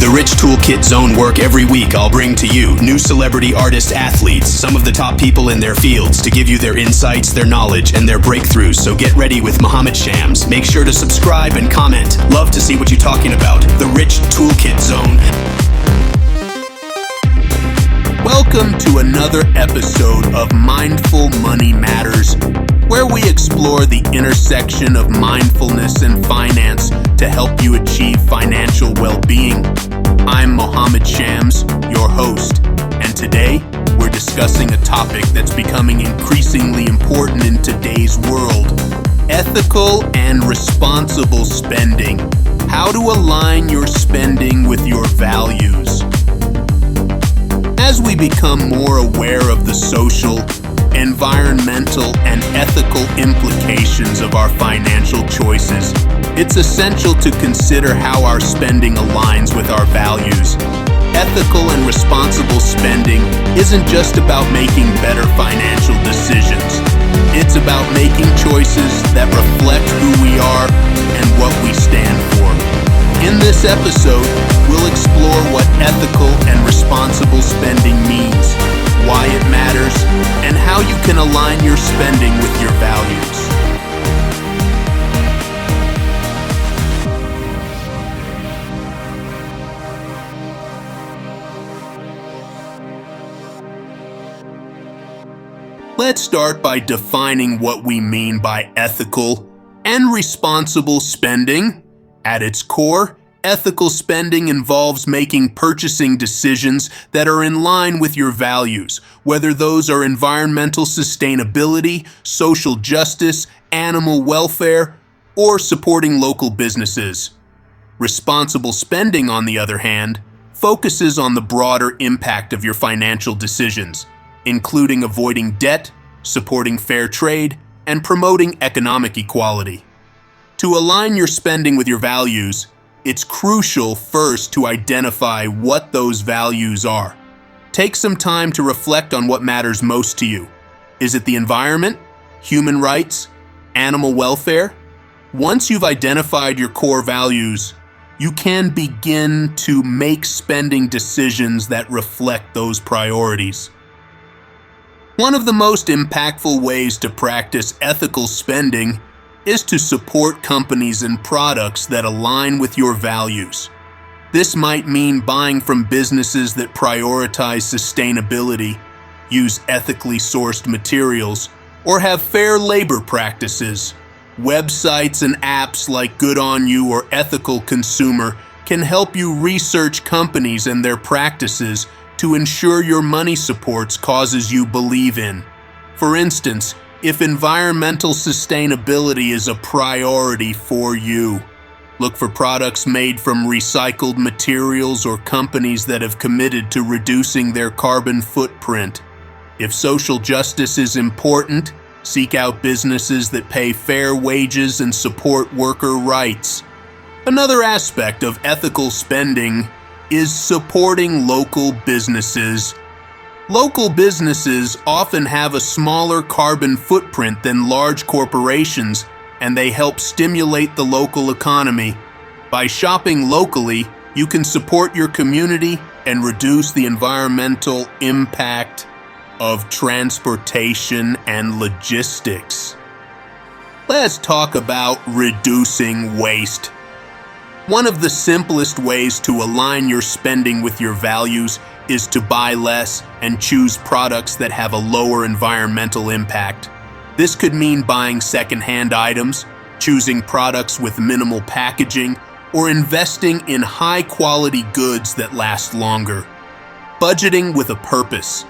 The Rich Toolkit Zone work every week. I'll bring to you new celebrity artists, athletes, some of the top people in their fields to give you their insights, their knowledge, and their breakthroughs. So get ready with Mohammed Shams. Make sure to subscribe and comment. Love to see what you're talking about. The Rich Toolkit Zone. Welcome to another episode of Mindful Money Matters, where we explore the intersection of mindfulness and finance to help you achieve financial well-being. I'm Mohammed Shams, your host, and today we're discussing a topic that's becoming increasingly important in today's world: ethical and responsible spending. How to align your spending with your values. As we become more aware of the social, environmental, and ethical implications of our financial choices, it's essential to consider how our spending aligns with our values. Ethical and responsible spending isn't just about making better financial decisions. It's about making choices that reflect who we are and what we stand for. In this episode, we'll explore what ethical and responsible spending means, why it matters, and how you can align your spending with your values. Let's start by defining what we mean by ethical and responsible spending. At its core, ethical spending involves making purchasing decisions that are in line with your values, whether those are environmental sustainability, social justice, animal welfare, or supporting local businesses. Responsible spending, on the other hand, focuses on the broader impact of your financial decisions, including avoiding debt, supporting fair trade, and promoting economic equality. To align your spending with your values, it's crucial first to identify what those values are. Take some time to reflect on what matters most to you. Is it the environment, human rights, animal welfare? Once you've identified your core values, you can begin to make spending decisions that reflect those priorities. One of the most impactful ways to practice ethical spending is to support companies and products that align with your values. This might mean buying from businesses that prioritize sustainability, use ethically sourced materials, or have fair labor practices. Websites and apps like Good On You or Ethical Consumer can help you research companies and their practices to ensure your money supports causes you believe in. For instance, if environmental sustainability is a priority for you, look for products made from recycled materials or companies that have committed to reducing their carbon footprint. If social justice is important, seek out businesses that pay fair wages and support worker rights. Another aspect of ethical spending is supporting local businesses. Local businesses often have a smaller carbon footprint than large corporations, and they help stimulate the local economy. By shopping locally, you can support your community and reduce the environmental impact of transportation and logistics. Let's talk about reducing waste. One of the simplest ways to align your spending with your values is to buy less and choose products that have a lower environmental impact. This could mean buying secondhand items, choosing products with minimal packaging, or investing in high-quality goods that last longer. Budgeting with a purpose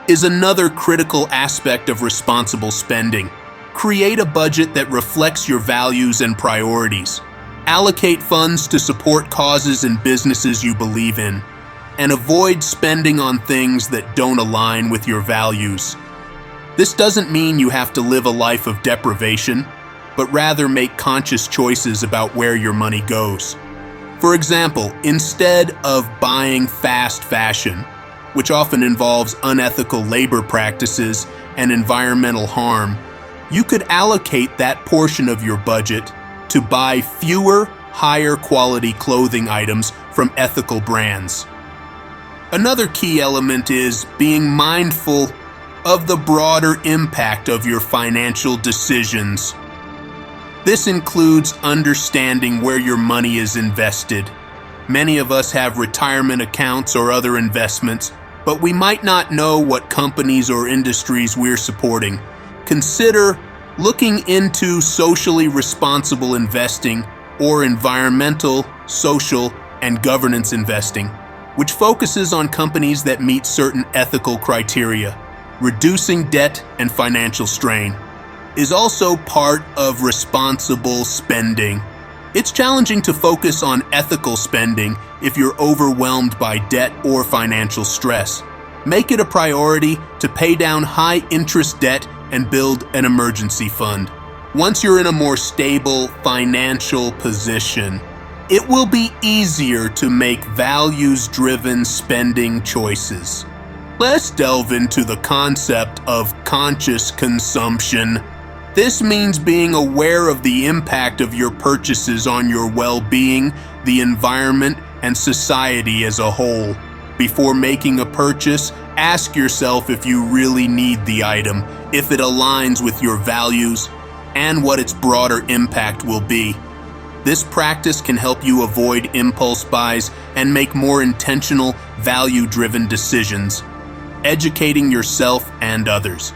is another critical aspect of responsible spending. Create a budget that reflects your values and priorities. Allocate funds to support causes and businesses you believe in, and avoid spending on things that don't align with your values. This doesn't mean you have to live a life of deprivation, but rather make conscious choices about where your money goes. For example, instead of buying fast fashion, which often involves unethical labor practices and environmental harm, you could allocate that portion of your budget to buy fewer, higher quality clothing items from ethical brands. Another key element is being mindful of the broader impact of your financial decisions. This includes understanding where your money is invested. Many of us have retirement accounts or other investments, but we might not know what companies or industries we're supporting. Consider looking into socially responsible investing or environmental, social, and governance investing, which focuses on companies that meet certain ethical criteria. Reducing debt and financial strain is also part of responsible spending. It's challenging to focus on ethical spending if you're overwhelmed by debt or financial stress. Make it a priority to pay down high-interest debt and build an emergency fund. Once you're in a more stable financial position, it will be easier to make values-driven spending choices. Let's delve into the concept of conscious consumption. This means being aware of the impact of your purchases on your well-being, the environment, and society as a whole. Before making a purchase, ask yourself if you really need the item, if it aligns with your values, and what its broader impact will be. This practice can help you avoid impulse buys and make more intentional, value-driven decisions, educating yourself and others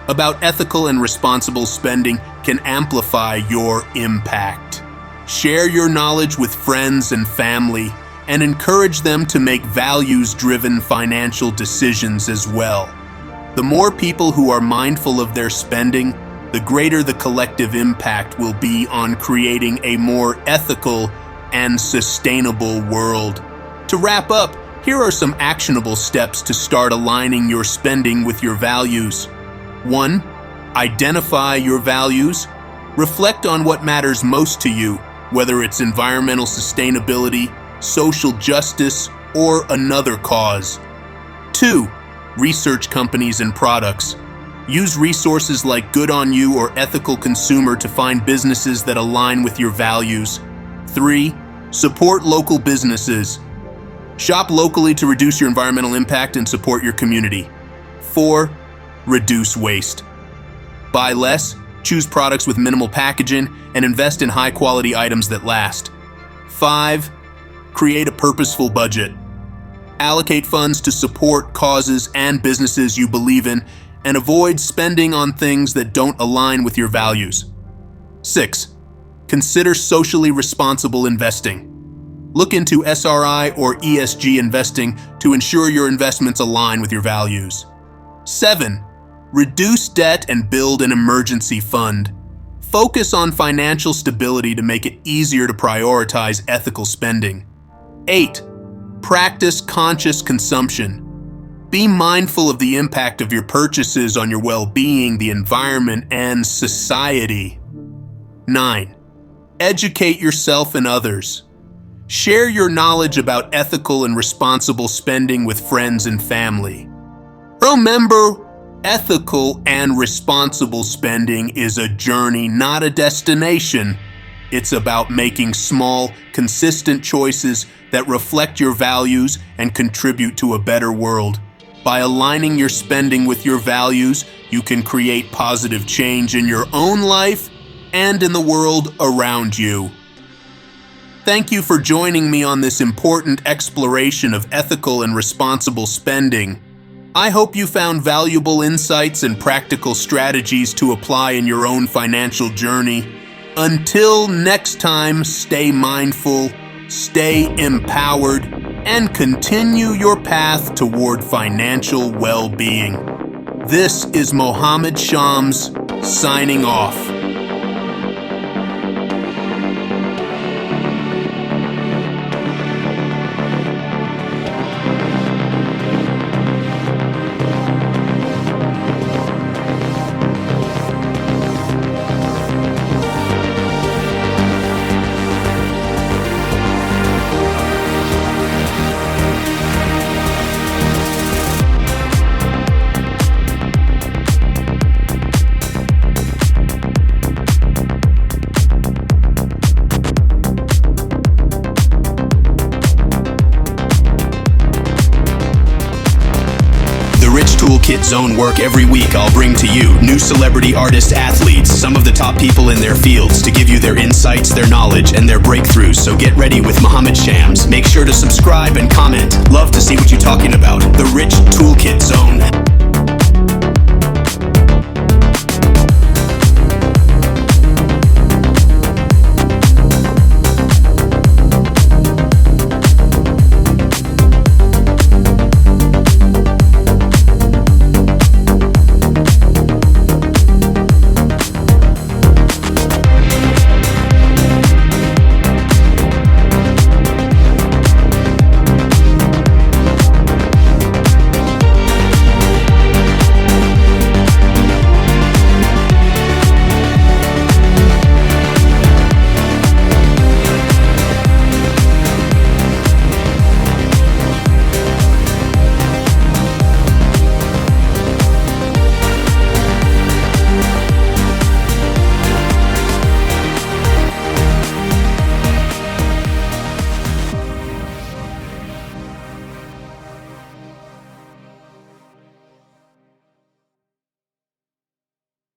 about ethical and responsible spending can amplify your impact. Share your knowledge with friends and family and encourage them to make values-driven financial decisions as well. The more people who are mindful of their spending, the greater the collective impact will be on creating a more ethical and sustainable world. To wrap up, here are some actionable steps to start aligning your spending with your values. 1. Identify your values. Reflect on what matters most to you, whether it's environmental sustainability, social justice, or another cause. 2. Research companies and products. Use resources like Good On You or Ethical Consumer to find businesses that align with your values. 3. Support local businesses. Shop locally to reduce your environmental impact and support your community. 4. Reduce waste. Buy less, choose products with minimal packaging, and invest in high-quality items that last. 5. Create a purposeful budget. Allocate funds to support causes and businesses you believe in, and avoid spending on things that don't align with your values. 6. Consider socially responsible investing. Look into SRI or ESG investing to ensure your investments align with your values. 7. Reduce debt and build an emergency fund. Focus on financial stability to make it easier to prioritize ethical spending. 8. Practice conscious consumption. Be mindful of the impact of your purchases on your well-being, the environment, and society. 9. Educate yourself and others. Share your knowledge about ethical and responsible spending with friends and family. Remember, ethical and responsible spending is a journey, not a destination. It's about making small, consistent choices that reflect your values and contribute to a better world. By aligning your spending with your values, you can create positive change in your own life and in the world around you. Thank you for joining me on this important exploration of ethical and responsible spending. I hope you found valuable insights and practical strategies to apply in your own financial journey. Until next time, stay mindful, stay empowered, and continue your path toward financial well-being. This is Mohammed Shams signing off. Zone work every week, I'll bring to you new celebrity artist athletes, some of the top people in their fields, to give you their insights, their knowledge, and their breakthroughs. So get ready with Muhammad Shams. Make sure to subscribe and comment. Love to see what you're talking about. The Rich Toolkit Zone.